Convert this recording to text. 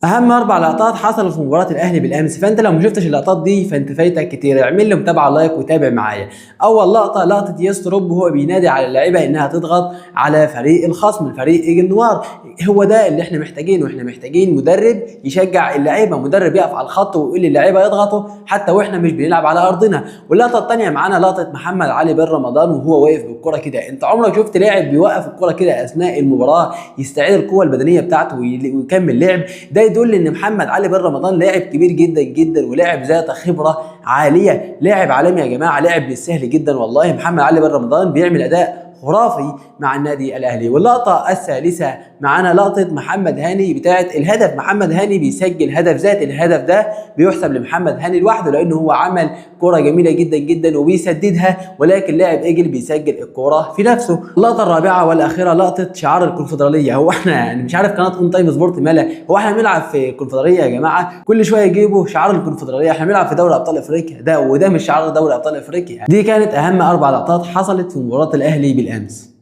اهم 4 لقطات حصلوا في مباراه الاهلي بالامس، فانت لو ما شفتش اللقطات دي فانت فايتك كتير. اعمل لي متابعه لايك وتابع معايا. اول لقطه ياسر روب وهو بينادي على اللعيبه انها تضغط على فريق الخصم، الفريق ايجل نوار. هو ده اللي احنا محتاجينه، احنا محتاجين مدرب يشجع اللعيبه، مدرب يقف على الخط ويقول للعيبه يضغطوا حتى واحنا مش بنلعب على ارضنا. واللقطه الثانيه معانا لقطه محمد علي بن رمضان وهو واقف بالكره كده. انت عمرك شفت لاعب بيوقف الكره كده اثناء المباراه يستعيد القوه البدنيه بتاعته ويكمل لعب؟ ده يدل ان محمد علي بن رمضان لاعب كبير جدا جدا ولاعب ذات خبره عاليه، لاعب عالمي يا جماعه، لاعب مش سهل جدا والله. محمد علي بن رمضان بيعمل اداء خرافي مع النادي الاهلي. واللقطه الثالثه معانا لقطه محمد هاني بتاعه الهدف. محمد هاني بيسجل هدف، ذات الهدف ده بيحسب لمحمد هاني لوحده لانه هو عمل كره جميله جدا جدا وبيسددها، ولكن لاعب ايجل بيسجل الكره في نفسه. اللقطه الرابعه والاخيره لقطه شعار الكونفدراليه. هو احنا يعني مش عارف قناه اون تايم سبورت مالها، هو احنا بنلعب في الكونفدراليه يا جماعه؟ كل شويه يجيبوا شعار الكونفدراليه، احنا بنلعب في دوري ابطال افريقيا ده، وده مش شعار دوري ابطال افريقيا. دي كانت اهم 4 لقطات حصلت في مباراه الاهلي بالامس.